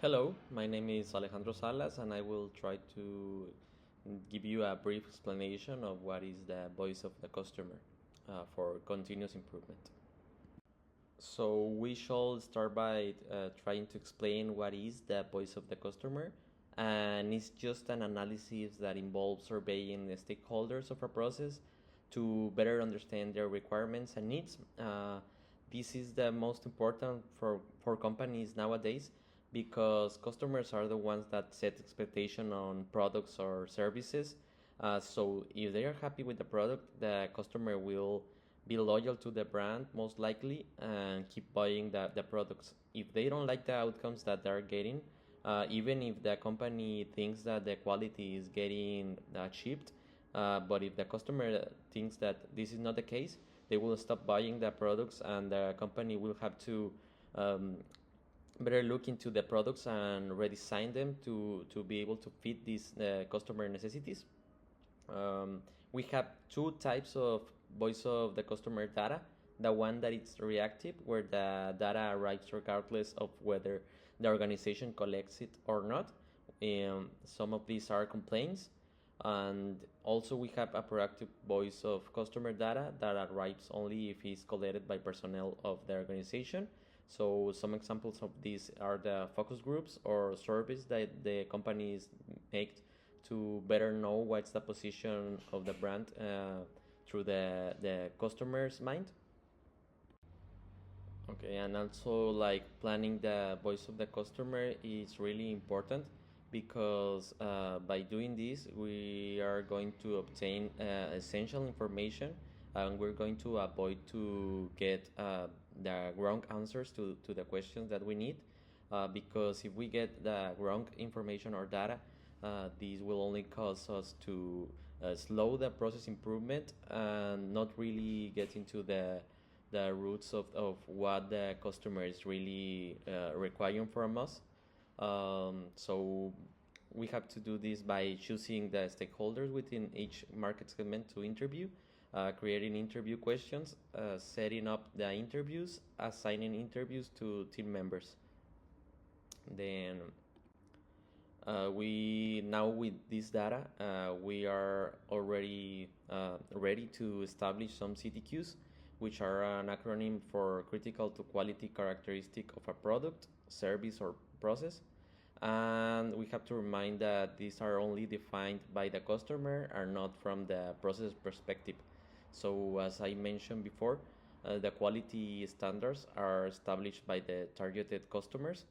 Hello, my name is Alejandro Salas, and I will try to give you a brief explanation of what is the voice of the customer for continuous improvement. So, we shall start by trying to explain what is the voice of the customer, and it's just an analysis that involves surveying the stakeholders of a process to better understand their requirements and needs. This is the most important for companies nowadays because customers are the ones that set expectation on products or services. So if they are happy with the product, the customer will be loyal to the brand most likely and keep buying the products. If they don't like the outcomes that they're getting, even if the company thinks that the quality is getting achieved, but if the customer thinks that this is not the case, they will stop buying the products and the company will have to um, better look into the products and redesign them to be able to fit these customer necessities. We have two types of voice of the customer data. The one that it's reactive, where the data arrives regardless of whether the organization collects it or not. Some of these are complaints. And also we have a proactive voice of customer data that arrives only if it's collected by personnel of the organization. So some examples of these are the focus groups or surveys that the companies make to better know what's the position of the brand through the customer's mind. Okay, and also like planning the voice of the customer is really important because by doing this we are going to obtain essential information and we're going to avoid to get the wrong answers to the questions that we need because if we get the wrong information or data, these will only cause us to slow the process improvement and not really get into the roots of what the customer is really requiring from us. So we have to do this by choosing the stakeholders within each market segment to interview, creating interview questions, setting up the interviews, assigning interviews to team members. Then we now with this data, we are already ready to establish some CTQs, which are an acronym for critical to quality characteristic of a product, service, or process. And we have to remind that these are only defined by the customer and not from the process perspective. So as I mentioned before, the quality standards are established by the targeted customers.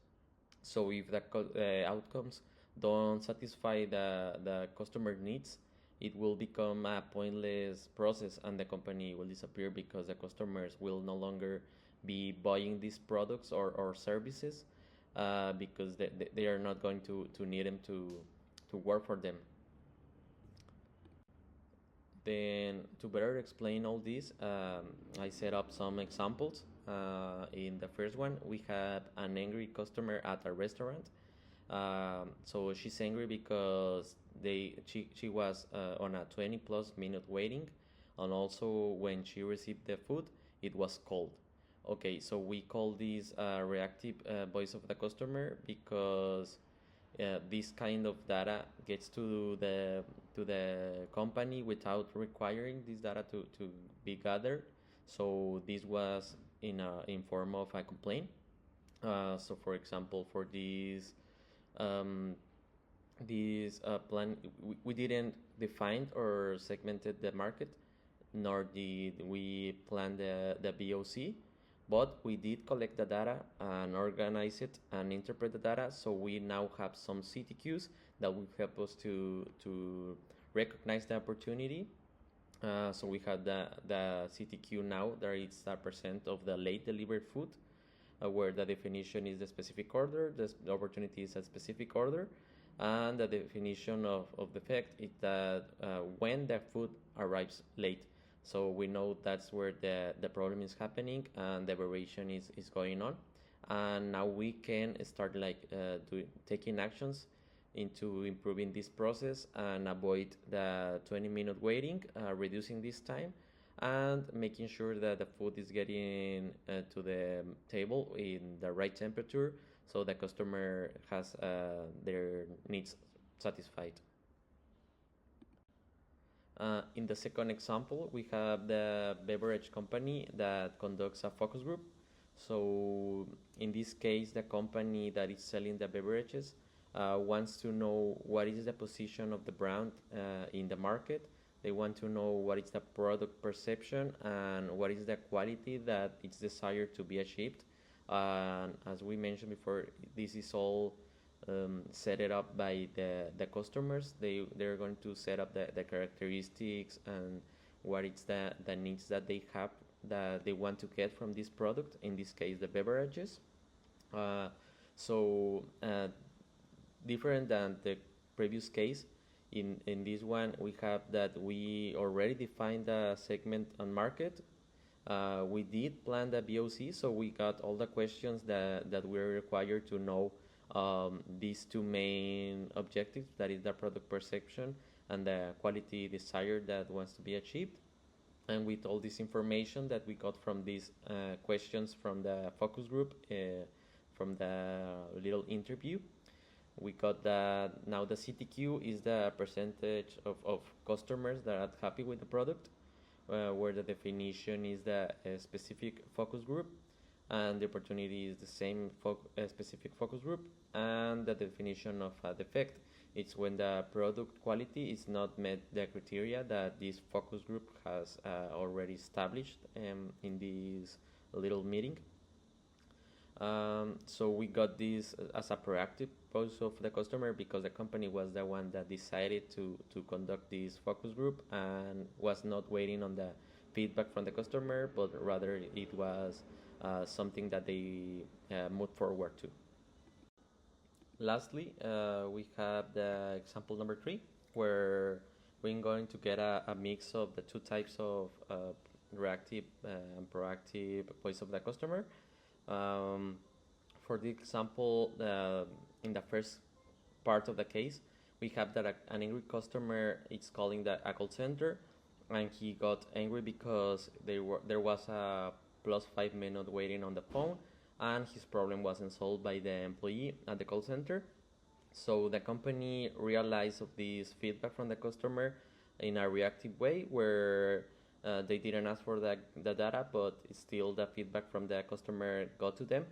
So if the outcomes don't satisfy the customer needs, it will become a pointless process and the company will disappear because the customers will no longer be buying these products or services because they are not going to need them to work for them. Then, to better explain all this, I set up some examples. In the first one, we have an angry customer at a restaurant. So she's angry because she was on a 20 plus minute waiting, and also when she received the food, it was cold. Okay, so we call this reactive voice of the customer because this kind of data gets to the company without requiring this data to be gathered. So this was in form of a complaint. So for example, for um, this plan, we didn't define or segmented the market, nor did we plan the VOC, but we did collect the data and organize it and interpret the data. So we now have some CTQs that will help us to recognize the opportunity. So we have the CTQ now, there is a percent of the late delivered food, where the definition is the specific order, the opportunity is a specific order, and the definition of the fact is that when the food arrives late. So we know that's where the problem is happening and the variation is going on. And now we can start like taking actions into improving this process and avoid the 20-minute waiting, reducing this time and making sure that the food is getting to the table in the right temperature so the customer has their needs satisfied. In the second example, we have the beverage company that conducts a focus group. So in this case, the company that is selling the beverages wants to know what is the position of the brand in the market. They want to know what is the product perception and what is the quality that it's desired to be achieved. As we mentioned before, this is all set it up by the customers. They're going to set up the characteristics and what is the needs that they have that they want to get from this product, in this case the beverages. uh, so different than the previous case, in this one we have that we already defined the segment on market. We did plan the BOC, so we got all the questions that we're required to know these two main objectives, that is the product perception and the quality desired that wants to be achieved. And with all this information that we got from these questions from the focus group, from the little interview, we got that now the CTQ is the percentage of customers that are happy with the product, where the definition is the specific focus group, and the opportunity is the same specific focus group, and the definition of a defect, it's when the product quality is not met the criteria that this focus group has already established in this little meeting. So we got this as a proactive post of the customer, because the company was the one that decided to conduct this focus group and was not waiting on the feedback from the customer, but rather it was something that they moved forward to. Lastly, we have the example number 3, where we're going to get a mix of the two types of reactive and proactive voice of the customer. For the example, in the first part of the case, we have that an angry customer is calling a call center, and he got angry because there was a +5 minute waiting on the phone, and his problem wasn't solved by the employee at the call center. So the company realized of this feedback from the customer in a reactive way, where they didn't ask for the data, but still the feedback from the customer got to them.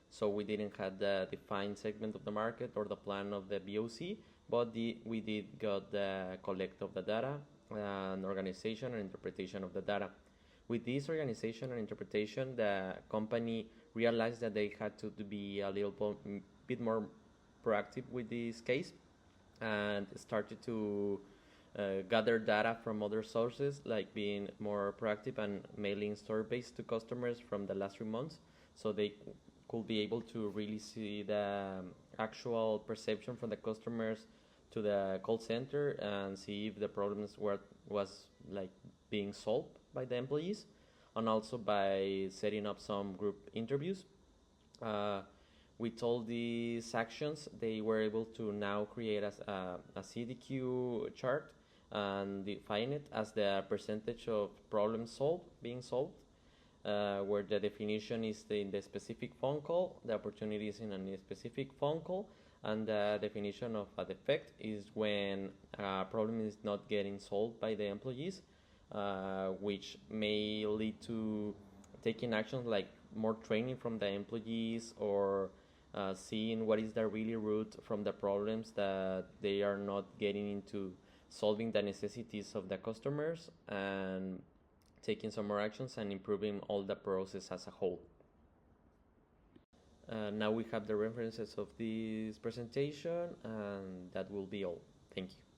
So we didn't have the defined segment of the market or the plan of the BOC, but we did got the collect of the data and organization and interpretation of the data. With this organization and interpretation, the company realized that they had to be a little bit more proactive with this case, and started to gather data from other sources, like being more proactive and mailing surveys to customers from the last 3 months, so they could be able to really see the actual perception from the customers to the call center and see if the problems was like being solved by the employees, and also by setting up some group interviews. With all these actions, they were able to now create a CDQ chart and define it as the percentage of problems being solved, where the definition is in the specific phone call, the opportunity is in a specific phone call, and the definition of a defect is when a problem is not getting solved by the employees, which may lead to taking actions like more training from the employees, or seeing what is the really root from the problems that they are not getting into solving the necessities of the customers, and taking some more actions and improving all the process as a whole. Now we have the references of this presentation, and that will be all. Thank you.